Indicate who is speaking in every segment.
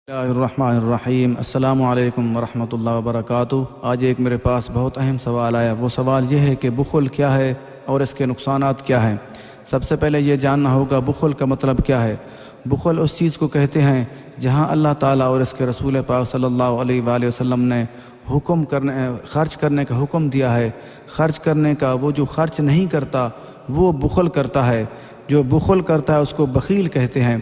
Speaker 1: الرحمن الرحیم السلام علیکم ورحمۃ اللہ وبرکاتہ۔ آج ایک میرے پاس بہت اہم سوال آیا۔ وہ سوال یہ ہے کہ بخل کیا ہے اور اس کے نقصانات کیا ہیں۔ سب سے پہلے یہ جاننا ہوگا بخل کا مطلب کیا ہے۔ بخل اس چیز کو کہتے ہیں جہاں اللہ تعالیٰ اور اس کے رسول پاک صلی اللہ علیہ وآلہ وسلم نے خرچ کرنے کا حکم دیا ہے، خرچ کرنے کا، وہ جو خرچ نہیں کرتا وہ بخل کرتا ہے۔ جو بخل کرتا ہے اس کو بخیل کہتے ہیں۔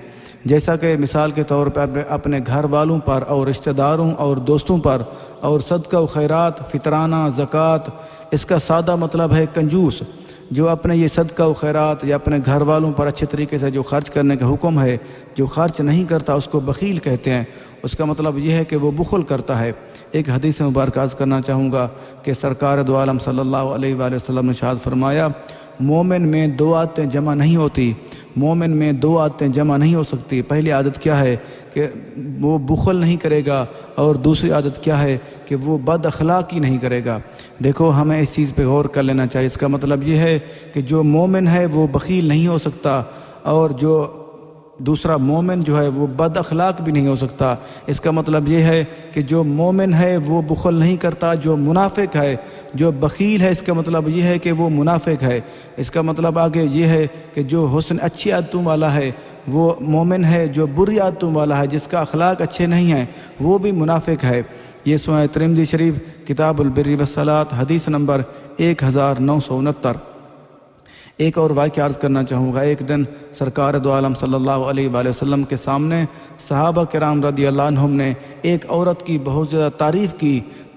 Speaker 1: جیسا کہ مثال کے طور پر اپنے گھر والوں پر اور رشتہ داروں اور دوستوں پر اور صدقہ و خیرات، فطرانہ، زکوٰۃ، اس کا سادہ مطلب ہے کنجوس۔ جو اپنے یہ صدقہ و خیرات یا اپنے گھر والوں پر اچھے طریقے سے جو خرچ کرنے کا حکم ہے، جو خرچ نہیں کرتا اس کو بخیل کہتے ہیں۔ اس کا مطلب یہ ہے کہ وہ بخل کرتا ہے۔ ایک حدیث مبارکہ عرض کرنا چاہوں گا کہ سرکار دو عالم صلی اللہ علیہ وآلہ وسلم نے ارشاد فرمایا، مومن میں دو عادتیں جمع نہیں ہوتی، مومن میں دو عادتیں جمع نہیں ہو سکتی۔ پہلی عادت کیا ہے کہ وہ بخل نہیں کرے گا، اور دوسری عادت کیا ہے کہ وہ بد اخلاقی نہیں کرے گا۔ دیکھو ہمیں اس چیز پہ غور کر لینا چاہیے۔ اس کا مطلب یہ ہے کہ جو مومن ہے وہ بخیل نہیں ہو سکتا، اور جو دوسرا مومن جو ہے وہ بد اخلاق بھی نہیں ہو سکتا۔ اس کا مطلب یہ ہے کہ جو مومن ہے وہ بخل نہیں کرتا، جو منافق ہے، جو بخیل ہے، اس کا مطلب یہ ہے کہ وہ منافق ہے۔ اس کا مطلب آگے یہ ہے کہ جو حسن اچھی عادتوں والا ہے وہ مومن ہے، جو بری عادتوں والا ہے، جس کا اخلاق اچھے نہیں ہیں، وہ بھی منافق ہے۔ یہ سنن ترمذی شریف کتاب البر والصلاۃ حدیث نمبر 1969۔ ایک اور واقعہ عرض کرنا چاہوں گا۔ ایک دن سرکار دو عالم صلی اللہ علیہ وآلہ وسلم کے سامنے صحابہ کرام رضی اللہ عنہم نے ایک عورت کی بہت زیادہ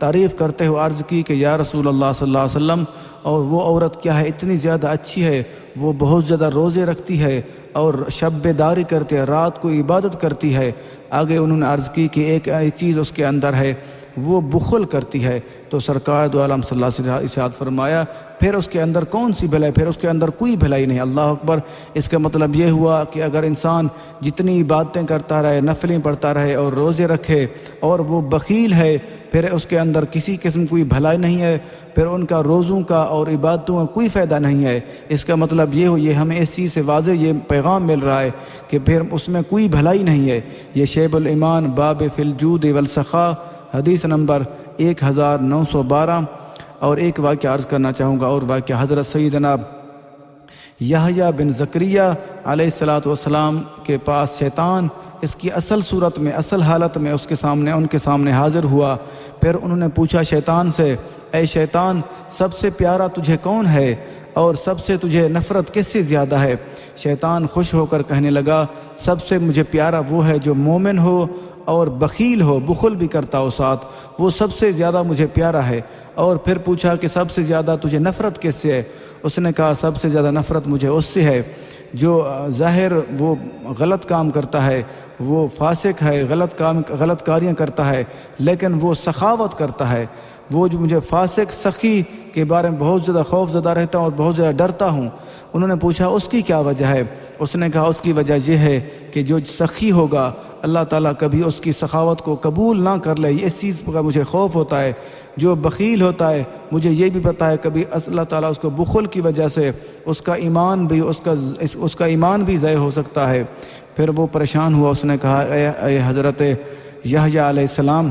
Speaker 1: تعریف کرتے ہوئے عرض کی کہ یا رسول اللہ صلی اللہ علیہ وسلم، اور وہ عورت کیا ہے، اتنی زیادہ اچھی ہے، وہ بہت زیادہ روزے رکھتی ہے اور شب بیداری کرتی ہے، رات کو عبادت کرتی ہے۔ آگے انہوں نے عرض کی کہ ایک چیز اس کے اندر ہے، وہ بخل کرتی ہے۔ تو سرکار دو عالم صلی اللہ علیہ وسلم نے ارشاد فرمایا، پھر اس کے اندر کون سی بھلائی؟ پھر اس کے اندر کوئی بھلائی نہیں۔ اللہ اکبر۔ اس کا مطلب یہ ہوا کہ اگر انسان جتنی عبادتیں کرتا رہے، نفلیں پڑھتا رہے اور روزے رکھے، اور وہ بخیل ہے، پھر اس کے اندر کسی قسم کوئی بھلائی نہیں ہے، پھر ان کا روزوں کا اور عبادتوں کا کوئی فائدہ نہیں ہے۔ اس کا مطلب یہ ہمیں اس چیز سے واضح یہ پیغام مل رہا ہے کہ پھر اس میں کوئی بھلائی نہیں ہے۔ یہ شیب الایمان باب فی الجود والسخاء حدیث نمبر 1912۔ اور ایک واقعہ عرض کرنا چاہوں گا، اور واقعہ حضرت سیدنا یحییٰ بن زکریا علیہ السلام کے پاس شیطان اس کی اصل صورت میں، اصل حالت میں ان کے سامنے حاضر ہوا۔ پھر انہوں نے پوچھا شیطان سے، اے شیطان، سب سے پیارا تجھے کون ہے اور سب سے تجھے نفرت کس سے زیادہ ہے؟ شیطان خوش ہو کر کہنے لگا، سب سے مجھے پیارا وہ ہے جو مومن ہو اور بخیل ہو، بخل بھی کرتا ہو ساتھ، وہ سب سے زیادہ مجھے پیارا ہے۔ اور پھر پوچھا کہ سب سے زیادہ تجھے نفرت کس سے ہے؟ اس نے کہا سب سے زیادہ نفرت مجھے اس سے ہے جو ظاہر وہ غلط کام کرتا ہے، وہ فاسق ہے، غلط کاریاں کرتا ہے، لیکن وہ سخاوت کرتا ہے۔ وہ جو مجھے فاسق سخی کے بارے میں بہت زیادہ خوف زدہ رہتا ہوں اور بہت زیادہ ڈرتا ہوں۔ انہوں نے پوچھا اس کی کیا وجہ ہے؟ اس نے کہا اس کی وجہ یہ ہے کہ جو سخی ہوگا اللہ تعالیٰ کبھی اس کی سخاوت کو قبول نہ کر لے، اس چیز کا مجھے خوف ہوتا ہے۔ جو بخیل ہوتا ہے مجھے یہ بھی پتہ ہے کبھی اللہ تعالیٰ اس کو بخل کی وجہ سے اس کا ایمان بھی ضائع ہو سکتا ہے۔ پھر وہ پریشان ہوا، اس نے کہا اے حضرت یحییٰ علیہ السلام،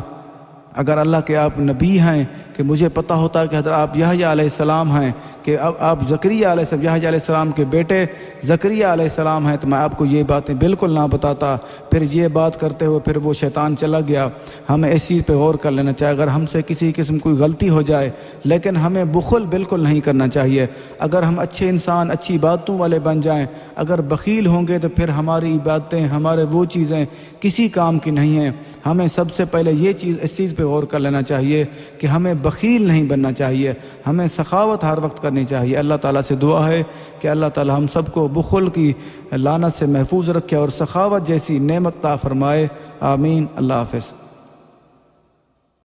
Speaker 1: اگر اللہ کے آپ نبی ہیں کہ مجھے پتہ ہوتا ہے کہ حضرت آپ یحییٰ علیہ السلام ہیں، کہ اب آپ زکریا علیہ السلام، یحییٰ علیہ السلام کے بیٹے زکریا علیہ السلام ہیں، تو میں آپ کو یہ باتیں بالکل نہ بتاتا۔ پھر یہ بات کرتے ہوئے پھر وہ شیطان چلا گیا۔ ہمیں اس چیز پہ غور کر لینا چاہیے، اگر ہم سے کسی قسم کوئی غلطی ہو جائے لیکن ہمیں بخل بالکل نہیں کرنا چاہیے۔ اگر ہم اچھے انسان، اچھی باتوں والے بن جائیں، اگر بخیل ہوں گے تو پھر ہماری عبادتیں، ہمارے وہ چیزیں کسی کام کی نہیں ہیں۔ ہمیں سب سے پہلے اس چیز پہ غور کر لینا چاہیے کہ ہمیں بخیل نہیں بننا چاہیے، ہمیں سخاوت ہر وقت کرنی چاہیے۔ اللہ تعالیٰ سے دعا ہے کہ اللہ تعالیٰ ہم سب کو بخل کی لعنت سے محفوظ رکھے اور سخاوت جیسی نعمت عطا فرمائے۔ آمین۔ اللہ حافظ۔